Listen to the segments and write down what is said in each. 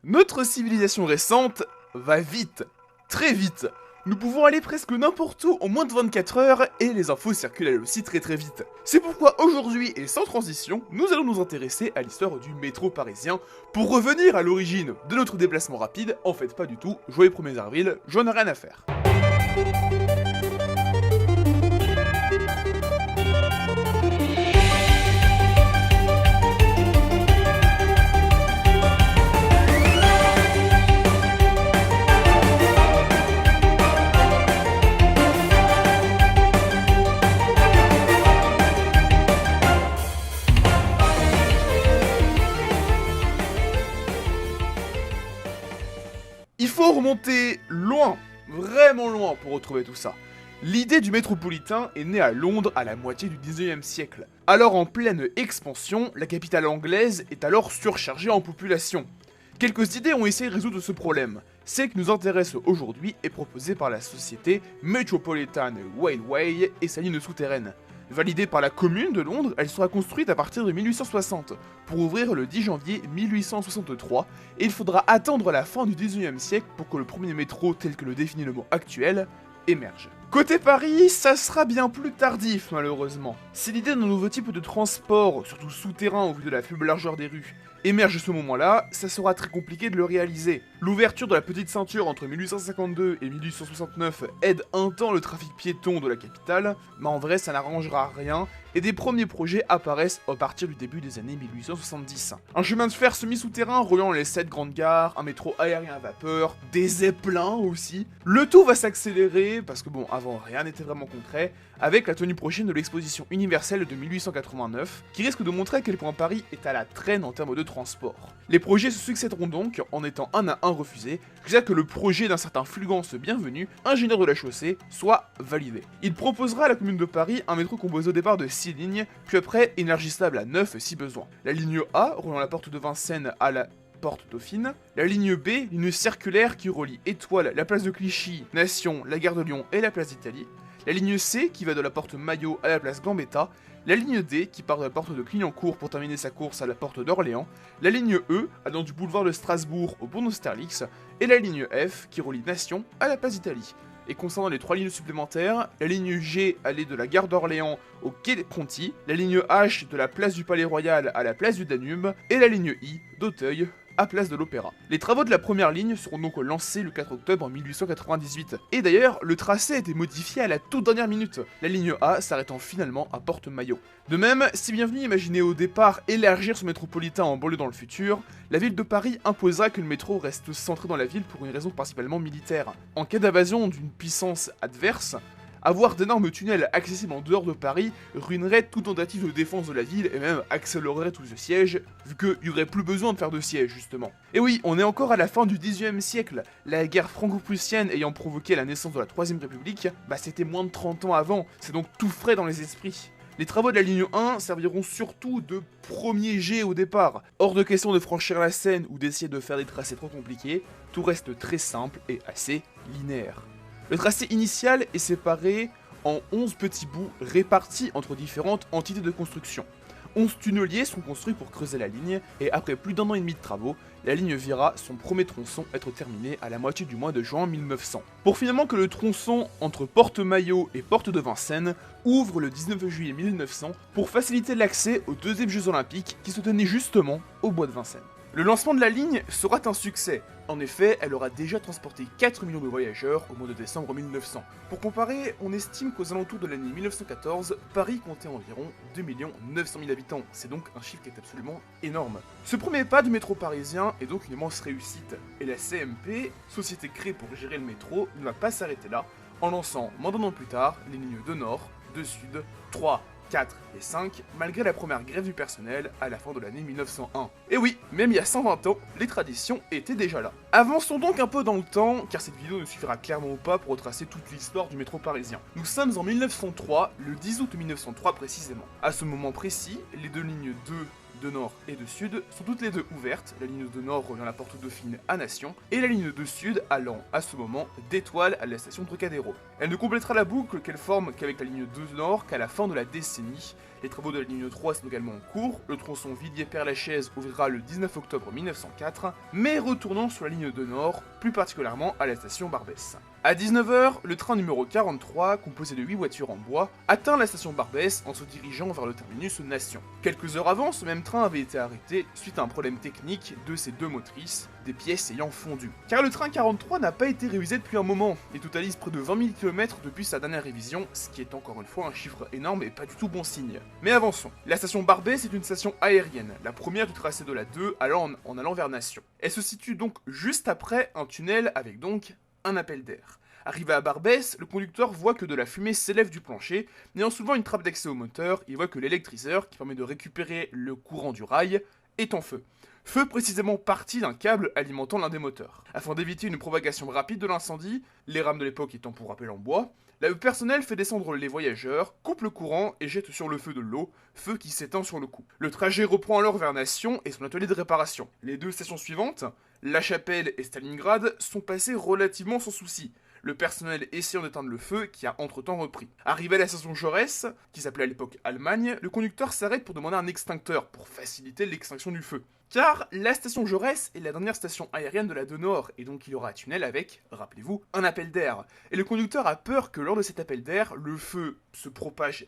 Notre civilisation récente va vite, très vite. Nous pouvons aller presque n'importe où en moins de 24 heures et les infos circulent elles aussi très vite. C'est pourquoi aujourd'hui et sans transition, nous allons nous intéresser à l'histoire du métro parisien pour revenir à l'origine de notre déplacement rapide. En fait pas du tout, joyeux 1er avril, j'en ai rien à faire. Il faut remonter loin, vraiment loin pour retrouver tout ça. L'idée du métropolitain est née à Londres à la moitié du 19e siècle. Alors en pleine expansion, la capitale anglaise est alors surchargée en population. Quelques idées ont essayé de résoudre ce problème. Celle qui nous intéresse aujourd'hui est proposée par la société Metropolitan Railway et sa ligne souterraine. Validée par la commune de Londres, elle sera construite à partir de 1860, pour ouvrir le 10 janvier 1863, et il faudra attendre la fin du 19e siècle pour que le premier métro tel que le définit le mot actuel émerge. Côté Paris, ça sera bien plus tardif malheureusement. Si l'idée d'un nouveau type de transport, surtout souterrain au vu de la faible largeur des rues, émerge à ce moment-là, ça sera très compliqué de le réaliser. L'ouverture de la petite ceinture entre 1852 et 1869 aide un temps le trafic piéton de la capitale, mais en vrai ça n'arrangera rien, et des premiers projets apparaissent à partir du début des années 1870. Un chemin de fer semi-souterrain reliant les 7 grandes gares, un métro aérien à vapeur, des zeppelins aussi. Le tout va s'accélérer, parce que bon, avant rien n'était vraiment concret, avec la tenue prochaine de l'exposition universelle de 1889, qui risque de montrer à quel point Paris est à la traîne en termes de transport. Les projets se succéderont donc, en étant un à un refusés, jusqu'à que le projet d'un certain Fulgence Bienvenu, ingénieur de la chaussée, soit validé. Il proposera à la commune de Paris un métro composé au départ de 6 lignes, puis après élargissable à 9 si besoin. La ligne A, reliant la porte de Vincennes à la porte Dauphine, la ligne B, ligne circulaire qui relie Étoile, la place de Clichy, Nation, la gare de Lyon et la place d'Italie, la ligne C qui va de la porte Maillot à la place Gambetta, la ligne D qui part de la porte de Clignancourt pour terminer sa course à la porte d'Orléans, la ligne E allant du boulevard de Strasbourg au pont d'Austerlitz, et la ligne F qui relie Nation à la place d'Italie. Et concernant les 3 lignes supplémentaires, la ligne G allait de la gare d'Orléans au quai Conti, la ligne H de la place du Palais Royal à la place du Danube, et la ligne I d'Auteuil à place de l'Opéra. Les travaux de la première ligne seront donc lancés le 4 octobre 1898. Et d'ailleurs, le tracé a été modifié à la toute dernière minute, la ligne A s'arrêtant finalement à Porte-Maillot. De même, si Bienvenu imaginait au départ élargir son métropolitain en banlieue dans le futur, la ville de Paris imposera que le métro reste centré dans la ville pour une raison principalement militaire. En cas d'invasion d'une puissance adverse, avoir d'énormes tunnels accessibles en dehors de Paris ruinerait toute tentative de défense de la ville et même accélérerait tout ce siège, vu qu'il n'y aurait plus besoin de faire de siège justement. Et oui, on est encore à la fin du 18e siècle, la guerre franco-prussienne ayant provoqué la naissance de la 3ème République, c'était moins de 30 ans avant, c'est donc tout frais dans les esprits. Les travaux de la ligne 1 serviront surtout de premier jet au départ. Hors de question de franchir la Seine ou d'essayer de faire des tracés trop compliqués, tout reste très simple et assez linéaire. Le tracé initial est séparé en 11 petits bouts répartis entre différentes entités de construction. 11 tunneliers sont construits pour creuser la ligne, et après plus d'1 an et demi de travaux, la ligne verra son premier tronçon être terminé à la moitié du mois de juin 1900. Pour finalement que le tronçon entre Porte-Maillot et Porte de Vincennes ouvre le 19 juillet 1900 pour faciliter l'accès aux 2e Jeux Olympiques qui se tenaient justement au bois de Vincennes. Le lancement de la ligne sera un succès. En effet, elle aura déjà transporté 4 millions de voyageurs au mois de décembre 1900. Pour comparer, on estime qu'aux alentours de l'année 1914, Paris comptait environ 2 900 000 habitants. C'est donc un chiffre qui est absolument énorme. Ce premier pas du métro parisien est donc une immense réussite. Et la CMP, société créée pour gérer le métro, ne va pas s'arrêter là, en lançant, moins d'un an plus tard, les lignes de nord, de sud, 3, 4 et 5, malgré la première grève du personnel à la fin de l'année 1901. Et oui, même il y a 120 ans, les traditions étaient déjà là. Avançons donc un peu dans le temps, car cette vidéo ne suffira clairement pas pour retracer toute l'histoire du métro parisien. Nous sommes en 1903, le 10 août 1903 précisément. À ce moment précis, les 2 lignes 2 de nord et de sud sont toutes les 2 ouvertes, la ligne de nord reliant la porte Dauphine à Nation, et la ligne de sud allant, à ce moment, d'Étoile à la station Trocadéro. Elle ne complétera la boucle qu'elle forme qu'avec la ligne 2 nord qu'à la fin de la décennie, Les travaux de la ligne 3 sont également en cours, le tronçon Villiers-Père-Lachaise ouvrira le 19 octobre 1904, mais retournons sur la ligne de Nord, plus particulièrement à la station Barbès. À 19h, le train numéro 43, composé de 8 voitures en bois, atteint la station Barbès en se dirigeant vers le terminus Nation. Quelques heures avant, ce même train avait été arrêté suite à un problème technique de ses deux motrices, des pièces ayant fondu. Car le train 43 n'a pas été révisé depuis un moment, et totalise près de 20 000 km depuis sa dernière révision, ce qui est encore une fois un chiffre énorme et pas du tout bon signe. Mais avançons. La station Barbès est une station aérienne, la première du tracé de la 2 en allant vers Nation. Elle se situe donc juste après un tunnel avec donc un appel d'air. Arrivé à Barbès, le conducteur voit que de la fumée s'élève du plancher, mais en soulevant une trappe d'accès au moteur, il voit que l'électryseur, qui permet de récupérer le courant du rail, est en feu. Feu précisément parti d'un câble alimentant l'un des moteurs. Afin d'éviter une propagation rapide de l'incendie, les rames de l'époque étant pour rappel en bois, le personnel fait descendre les voyageurs, coupe le courant et jette sur le feu de l'eau, feu qui s'éteint sur le coup. Le trajet reprend alors vers Nation et son atelier de réparation. Les deux stations suivantes, La Chapelle et Stalingrad, sont passées relativement sans souci, le personnel essayant d'éteindre le feu qui a entre-temps repris. Arrivé à la station Jaurès, qui s'appelait à l'époque Allemagne, le conducteur s'arrête pour demander un extincteur pour faciliter l'extinction du feu. Car la station Jaurès est la dernière station aérienne de la 2 Nord, et donc il y aura un tunnel avec, rappelez-vous, un appel d'air. Et le conducteur a peur que lors de cet appel d'air, le feu se propage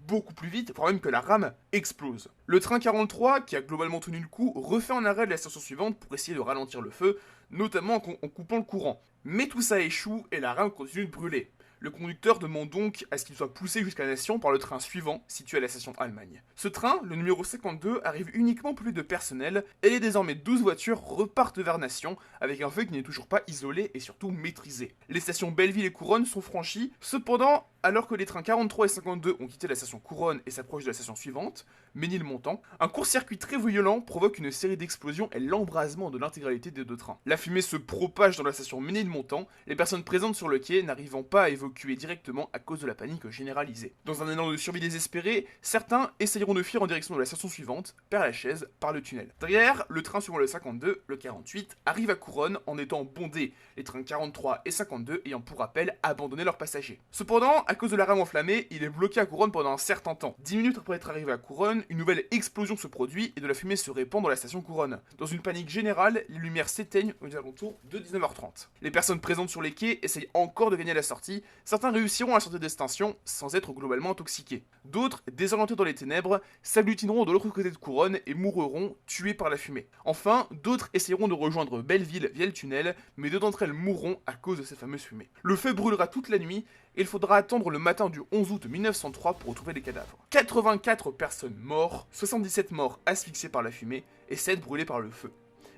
beaucoup plus vite, voire même que la rame explose. Le train 43, qui a globalement tenu le coup, refait un arrêt de la station suivante pour essayer de ralentir le feu, notamment en coupant le courant. Mais tout ça échoue et la rame continue de brûler. Le conducteur demande donc à ce qu'il soit poussé jusqu'à Nation par le train suivant, situé à la station Allemagne. Ce train, le numéro 52, arrive uniquement peuplé de personnel, et les désormais 12 voitures repartent vers Nation, avec un feu qui n'est toujours pas isolé et surtout maîtrisé. Les stations Belleville et Couronne sont franchies, cependant, alors que les trains 43 et 52 ont quitté la station Couronne et s'approchent de la station suivante, Ménilmontant, un court-circuit très violent provoque une série d'explosions et l'embrasement de l'intégralité des deux trains. La fumée se propage dans la station Ménilmontant, les personnes présentes sur le quai n'arrivant pas à évacuer directement à cause de la panique généralisée. Dans un élan de survie désespéré, certains essayeront de fuir en direction de la station suivante, Père-Lachaise, par le tunnel. Derrière, le train suivant le 52, le 48, arrive à Couronne en étant bondé, les trains 43 et 52 ayant pour rappel abandonné leurs passagers. Cependant, à cause de la rame enflammée, il est bloqué à Couronne pendant un certain temps. 10 minutes après être arrivé à Couronne, une nouvelle explosion se produit et de la fumée se répand dans la station Couronne. Dans une panique générale, les lumières s'éteignent aux alentours de 19h30. Les personnes présentes sur les quais essayent encore de gagner la sortie, certains réussiront à sortir d'extinction sans être globalement intoxiqués. D'autres, désorientés dans les ténèbres, s'agglutineront de l'autre côté de Couronne et mourront tués par la fumée. Enfin, d'autres essayeront de rejoindre Belleville via le tunnel, mais deux d'entre elles mourront à cause de cette fameuse fumée. Le feu brûlera toute la nuit et il faudra attendre le matin du 11 août 1903 pour retrouver les cadavres. 84 personnes mortes, 77 morts asphyxiés par la fumée et 7 brûlés par le feu.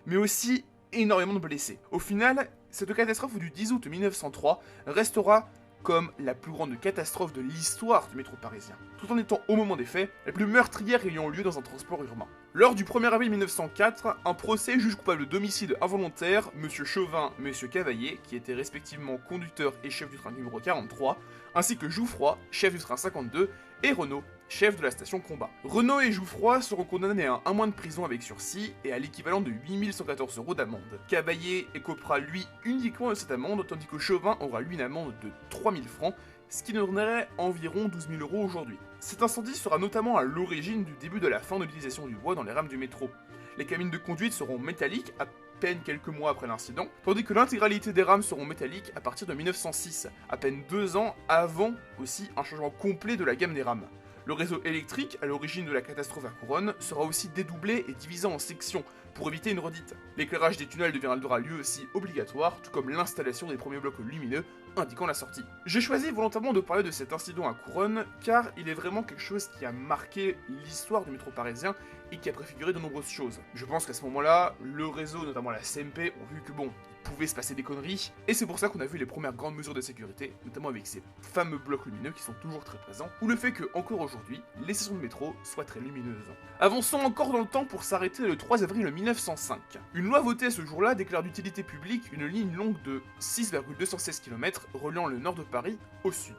Mais aussi énormément de blessés. Au final, cette catastrophe du 10 août 1903 restera comme la plus grande catastrophe de l'histoire du métro parisien, tout en étant au moment des faits la plus meurtrière ayant lieu dans un transport urbain. Lors du 1er avril 1904, un procès juge coupable d'homicide involontaire M. Chauvin et M. Cavaillé, qui étaient respectivement conducteur et chef du train numéro 43, ainsi que Jouffroy, chef du train 52, et Renaud, chef de la station Combat. Renaud et Jouffroy seront condamnés à un mois de prison avec sursis et à l'équivalent de 8114 € d'amende. Cavaillé écopera lui uniquement de cette amende, tandis que Chauvin aura lui une amende de 3000 francs, ce qui nous donnerait environ 12 000 € aujourd'hui. Cet incendie sera notamment à l'origine du début de la fin de l'utilisation du bois dans les rames du métro. Les cabines de conduite seront métalliques à peine quelques mois après l'incident, tandis que l'intégralité des rames seront métalliques à partir de 1906, à peine 2 ans avant aussi un changement complet de la gamme des rames. Le réseau électrique, à l'origine de la catastrophe à Couronne, sera aussi dédoublé et divisé en sections pour éviter une redite. L'éclairage des tunnels deviendra lui aussi obligatoire, tout comme l'installation des premiers blocs lumineux indiquant la sortie. J'ai choisi volontairement de parler de cet incident à Couronne, car il est vraiment quelque chose qui a marqué l'histoire du métro parisien et qui a préfiguré de nombreuses choses. Je pense qu'à ce moment-là, le réseau, notamment la CMP, ont vu que bon, il pouvait se passer des conneries, et c'est pour ça qu'on a vu les premières grandes mesures de sécurité, notamment avec ces fameux blocs lumineux qui sont toujours très présents, ou le fait que, encore aujourd'hui, les stations de métro soient très lumineuses. Avançons encore dans le temps pour s'arrêter le 3 avril 1905. Une loi votée ce jour-là déclare d'utilité publique une ligne longue de 6,216 km reliant le nord de Paris au sud.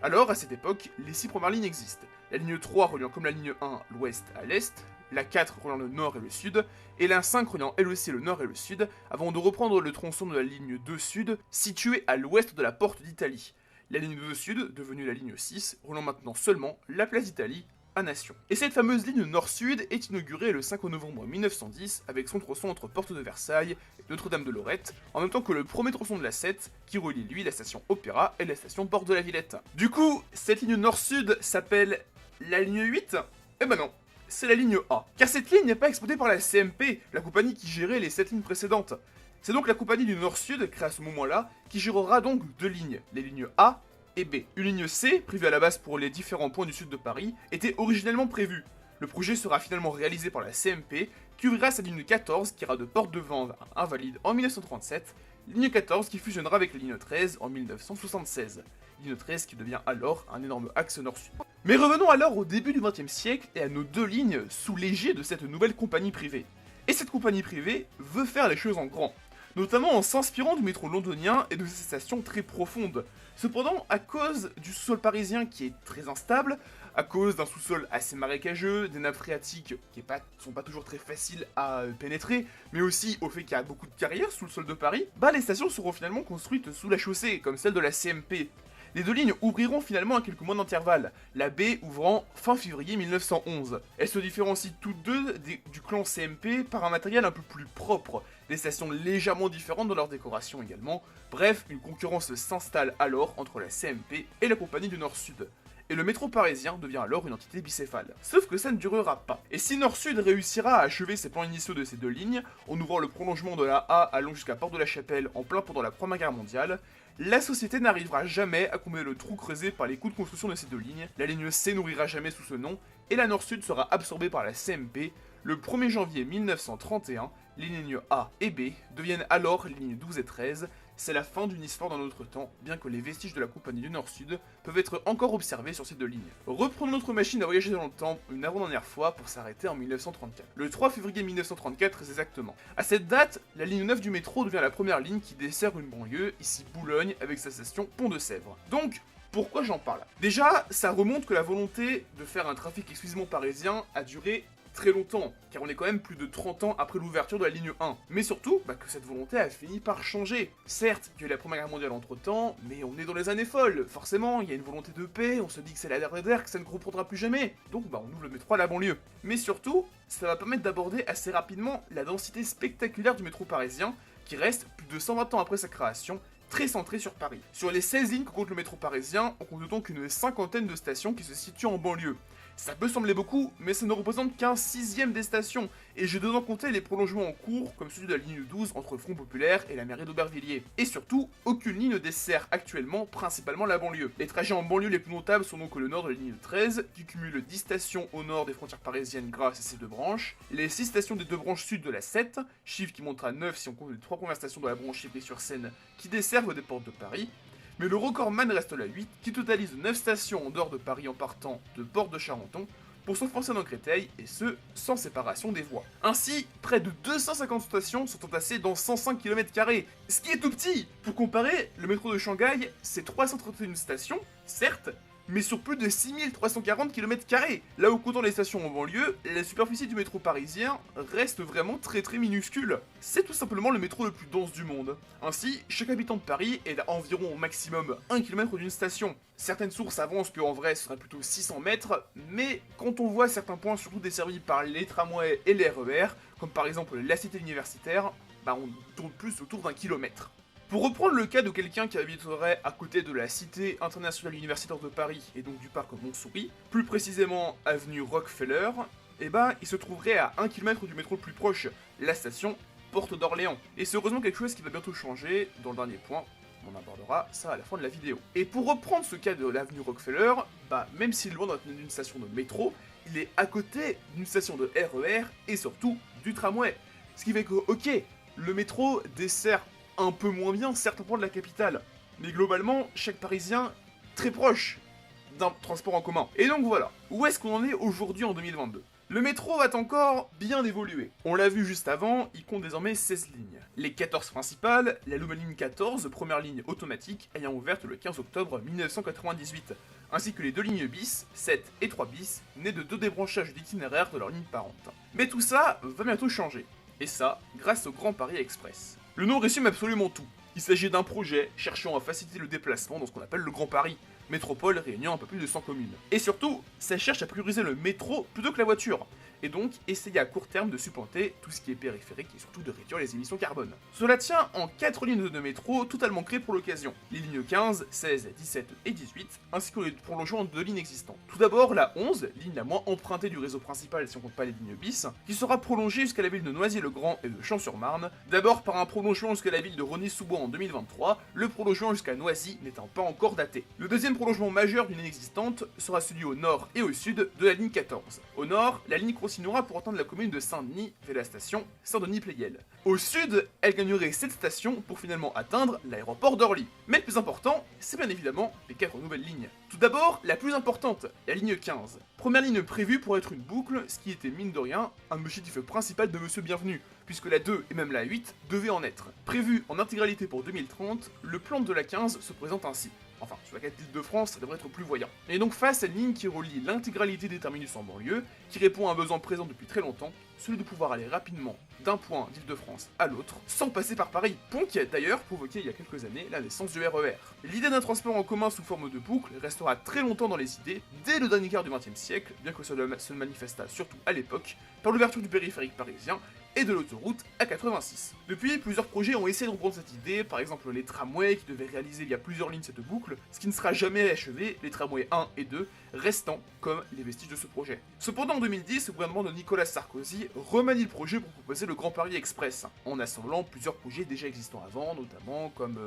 Alors, à cette époque, les 6 premières lignes existent. La ligne 3 reliant comme la ligne 1 l'ouest à l'est, la 4 reliant le nord et le sud, et la 5 reliant elle aussi le nord et le sud, avant de reprendre le tronçon de la ligne 2 sud, située à l'ouest de la Porte d'Italie. La ligne 2 sud, devenue la ligne 6, reliant maintenant seulement la place d'Italie à Nation. Et cette fameuse ligne nord-sud est inaugurée le 5 novembre 1910 avec son tronçon entre Porte de Versailles et Notre-Dame de Lorette, en même temps que le premier tronçon de la 7 qui relie lui la station Opéra et la station Porte de la Villette. Du coup, cette ligne nord-sud s'appelle la ligne 8 ? Eh ben non, c'est la ligne A. Car cette ligne n'est pas exploitée par la CMP, la compagnie qui gérait les 7 lignes précédentes. C'est donc la compagnie du Nord-Sud, créée à ce moment-là, qui gérera donc 2 lignes, les lignes A et B. Une ligne C, prévue à la base pour les différents points du sud de Paris, était originellement prévue. Le projet sera finalement réalisé par la CMP, qui ouvrira sa ligne 14 qui ira de Porte de Vanves à Invalides en 1937, ligne 14 qui fusionnera avec la ligne 13 en 1976. Ligne 13 qui devient alors un énorme axe nord-sud. Mais revenons alors au début du XXe siècle et à nos 2 lignes sous l'égide de cette nouvelle compagnie privée. Et cette compagnie privée veut faire les choses en grand, notamment en s'inspirant du métro londonien et de ses stations très profondes. Cependant, à cause du sous-sol parisien qui est très instable, à cause d'un sous-sol assez marécageux, des nappes phréatiques qui sont pas toujours très faciles à pénétrer, mais aussi au fait qu'il y a beaucoup de carrières sous le sol de Paris, les stations seront finalement construites sous la chaussée, comme celle de la CMP. Les 2 lignes ouvriront finalement à quelques mois d'intervalle, la B ouvrant fin février 1911. Elles se différencient toutes deux du clan CMP par un matériel un peu plus propre, des stations légèrement différentes dans leur décoration également. Bref, une concurrence s'installe alors entre la CMP et la compagnie du Nord-Sud. Et le métro parisien devient alors une entité bicéphale. Sauf que ça ne durera pas. Et si Nord-Sud réussira à achever ses plans initiaux de ces 2 lignes, en ouvrant le prolongement de la A allant jusqu'à Porte de la Chapelle en plein pendant la Première Guerre mondiale, la société n'arrivera jamais à combler le trou creusé par les coûts de construction de ces 2 lignes, la ligne C n'ouvrira jamais sous ce nom, et la Nord-Sud sera absorbée par la CMP. Le 1er janvier 1931, les lignes A et B deviennent alors les lignes 12 et 13, c'est la fin d'une histoire dans notre temps, bien que les vestiges de la compagnie du Nord-Sud peuvent être encore observés sur ces 2 lignes. Reprenons notre machine à voyager dans le temps une avant-dernière fois pour s'arrêter en 1934. Le 3 février 1934 exactement. À cette date, la ligne 9 du métro devient la première ligne qui dessert une banlieue, ici Boulogne, avec sa station Pont-de-Sèvres. Donc, pourquoi j'en parle? Déjà, ça remonte que la volonté de faire un trafic exclusivement parisien a duré très longtemps, car on est quand même plus de 30 ans après l'ouverture de la ligne 1. Mais surtout, que cette volonté a fini par changer. Certes, il y a eu la Première Guerre mondiale entre temps, mais on est dans les années folles. Forcément, il y a une volonté de paix, on se dit que c'est la dernière, que ça ne reprendra plus jamais. Donc on ouvre le métro à la banlieue. Mais surtout, ça va permettre d'aborder assez rapidement la densité spectaculaire du métro parisien, qui reste, plus de 120 ans après sa création, très centré sur Paris. Sur les 16 lignes que compte le métro parisien, on compte donc une 50aine de stations qui se situent en banlieue. Ça peut sembler beaucoup, mais ça ne représente qu'un 6ème des stations, et j'ai dedans compté les prolongements en cours, comme celui de la ligne 12 entre Front Populaire et la mairie d'Aubervilliers. Et surtout, aucune ligne ne dessert actuellement principalement la banlieue. Les trajets en banlieue les plus notables sont donc le nord de la ligne 13, qui cumule 10 stations au nord des frontières parisiennes grâce à ses 2 branches, les 6 stations des 2 branches sud de la 7, chiffre qui monte à 9 si on compte les 3 premières stations de la branche Épée-sur-Seine qui desservent des portes de Paris, mais le recordman reste la 8, qui totalise 9 stations en dehors de Paris en partant de Porte de Charenton, pour s'enfoncer dans Créteil, et ce, sans séparation des voies. Ainsi, près de 250 stations sont entassées dans 105 km², ce qui est tout petit. Pour comparer, le métro de Shanghai, c'est 331 stations, certes, mais sur plus de 6340 km². Là où comptant les stations en banlieue, la superficie du métro parisien reste vraiment très minuscule. C'est tout simplement le métro le plus dense du monde. Ainsi, chaque habitant de Paris est à environ au maximum 1 km d'une station. Certaines sources avancent qu'en vrai ce serait plutôt 600 mètres, mais quand on voit certains points surtout desservis par les tramways et les RER, comme par exemple la cité universitaire, on tourne plus autour d'un kilomètre. Pour reprendre le cas de quelqu'un qui habiterait à côté de la Cité internationale universitaire de Paris et donc du parc Montsouris, plus précisément avenue Rockefeller, il se trouverait à 1 km du métro le plus proche, la station Porte d'Orléans. Et c'est heureusement quelque chose qui va bientôt changer dans le dernier point, on abordera ça à la fin de la vidéo. Et pour reprendre ce cas de l'avenue Rockefeller, même s'il est loin d'une station de métro, il est à côté d'une station de RER et surtout du tramway. Ce qui fait que, ok, le métro dessert un peu moins bien certains points de la capitale, mais globalement, chaque Parisien très proche d'un transport en commun. Et donc voilà, où est-ce qu'on en est aujourd'hui en 2022 ? Le métro va encore bien évoluer. On l'a vu juste avant, il compte désormais 16 lignes. Les 14 principales, la nouvelle ligne 14, première ligne automatique, ayant ouverte le 15 octobre 1998, ainsi que les 2 lignes bis, 7 et 3 bis, nées de 2 débranchages d'itinéraires de leur ligne parente. Mais tout ça va bientôt changer, et ça, grâce au Grand Paris Express. Le nom résume absolument tout. Il s'agit d'un projet cherchant à faciliter le déplacement dans ce qu'on appelle le Grand Paris, métropole réuniant un peu plus de 100 communes. Et surtout, ça cherche à prioriser le métro plutôt que la voiture, et donc essayer à court terme de supplanter tout ce qui est périphérique et surtout de réduire les émissions carbone. Cela tient en 4 lignes de métro totalement créées pour l'occasion, les lignes 15, 16, 17 et 18, ainsi que les prolongements de 2 lignes existantes. Tout d'abord la 11, ligne la moins empruntée du réseau principal si on compte pas les lignes bis, qui sera prolongée jusqu'à la ville de Noisy-le-Grand et de Champs-sur-Marne, d'abord par un prolongement jusqu'à la ville de Rosny-sous-Bois en 2023, le prolongement jusqu'à Noisy n'étant pas encore daté. Le deuxième prolongement majeur d'une ligne existante sera celui au nord et au sud de la ligne 14. Au nord, la ligne continuera pour atteindre la commune de Saint-Denis vers la station Saint-Denis-Pleyel. Au sud, elle gagnerait cette station pour finalement atteindre l'aéroport d'Orly. Mais le plus important, c'est bien évidemment les 4 nouvelles lignes. Tout d'abord, la plus importante, la ligne 15. Première ligne prévue pour être une boucle, ce qui était mine de rien un objectif principal de Monsieur Bienvenu, puisque la 2 et même la 8 devaient en être. Prévu en intégralité pour 2030, le plan de la 15 se présente ainsi. Enfin, sur la carte d'Île-de-France, ça devrait être plus voyant. Et donc face à une ligne qui relie l'intégralité des terminus en banlieue, qui répond à un besoin présent depuis très longtemps, celui de pouvoir aller rapidement d'un point d'Île-de-France à l'autre, sans passer par Paris. Point qui a d'ailleurs provoqué il y a quelques années la naissance du RER. L'idée d'un transport en commun sous forme de boucle restera très longtemps dans les idées, dès le dernier quart du XXe siècle, bien que cela se manifesta surtout à l'époque, par l'ouverture du périphérique parisien, et de l'autoroute A86. Depuis, plusieurs projets ont essayé de reprendre cette idée, par exemple les tramways qui devaient réaliser via plusieurs lignes cette boucle, ce qui ne sera jamais achevé, les tramways 1 et 2 restant comme les vestiges de ce projet. Cependant en 2010, le gouvernement de Nicolas Sarkozy remanie le projet pour proposer le Grand Paris Express, en assemblant plusieurs projets déjà existants avant, notamment comme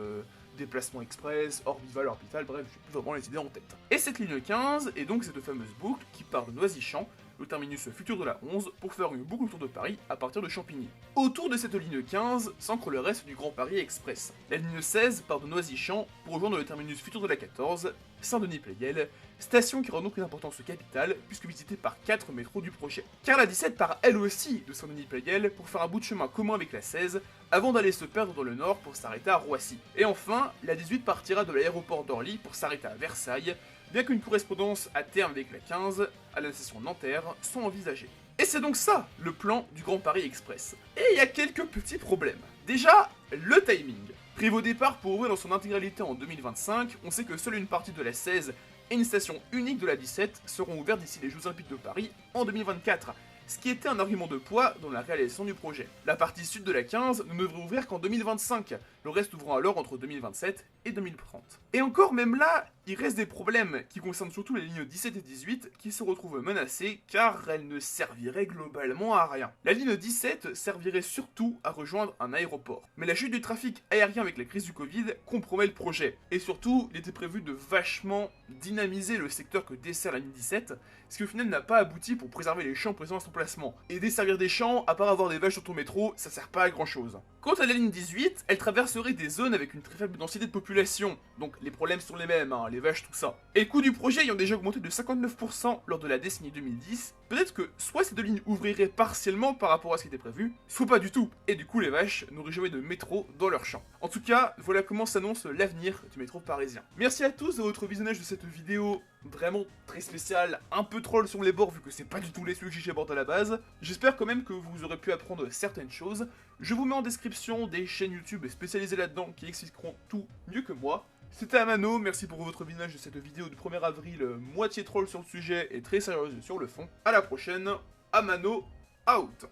Déplacement Express, Orbival, Orbital, bref, j'ai plus vraiment les idées en tête. Et cette ligne 15 est donc cette fameuse boucle qui part de Noisy-Champs, le terminus futur de la 11, pour faire une boucle autour de Paris à partir de Champigny. Autour de cette ligne 15 s'ancre le reste du Grand Paris Express. La ligne 16 part de Noisy-Champs pour rejoindre le terminus futur de la 14, Saint-Denis-Pleyel, station qui rend donc une importance capitale puisque visitée par 4 métros du projet. Car la 17 part elle aussi de Saint-Denis-Pleyel pour faire un bout de chemin commun avec la 16 avant d'aller se perdre dans le nord pour s'arrêter à Roissy. Et enfin, la 18 partira de l'aéroport d'Orly pour s'arrêter à Versailles, bien qu'une correspondance à terme avec la 15 à la station Nanterre sont envisagées. Et c'est donc ça, le plan du Grand Paris Express. Et il y a quelques petits problèmes. Déjà, le timing. Prévu au départ pour ouvrir dans son intégralité en 2025, on sait que seule une partie de la 16 et une station unique de la 17 seront ouvertes d'ici les Jeux Olympiques de Paris en 2024, ce qui était un argument de poids dans la réalisation du projet. La partie sud de la 15 ne devrait ouvrir qu'en 2025, le reste ouvrant alors entre 2027 et 2030. Et encore, même là, il reste des problèmes qui concernent surtout les lignes 17 et 18 qui se retrouvent menacées car elles ne serviraient globalement à rien. La ligne 17 servirait surtout à rejoindre un aéroport. Mais la chute du trafic aérien avec la crise du Covid compromet le projet. Et surtout, il était prévu de vachement dynamiser le secteur que dessert la ligne 17, ce qui au final n'a pas abouti pour préserver les champs présents à son placement. Et desservir des champs, à part avoir des vaches sur ton métro, ça sert pas à grand chose. Quant à la ligne 18, elle traverserait des zones avec une très faible densité de population, donc les problèmes sont les mêmes, les vaches, tout ça. Et le coût du projet ayant déjà augmenté de 59% lors de la décennie 2010, peut-être que soit ces deux lignes ouvriraient partiellement par rapport à ce qui était prévu, soit pas du tout, et du coup les vaches n'auraient jamais de métro dans leur champ. En tout cas, voilà comment s'annonce l'avenir du métro parisien. Merci à tous de votre visionnage de cette vidéo vraiment très spéciale, un peu troll sur les bords vu que c'est pas du tout les sujets que j'aborde à la base. J'espère quand même que vous aurez pu apprendre certaines choses. Je vous mets en description des chaînes YouTube spécialisées là-dedans qui expliqueront tout mieux que moi. C'était Amano, merci pour votre visionnage de cette vidéo du 1er avril, moitié troll sur le sujet et très sérieuse sur le fond. À la prochaine, Amano, out!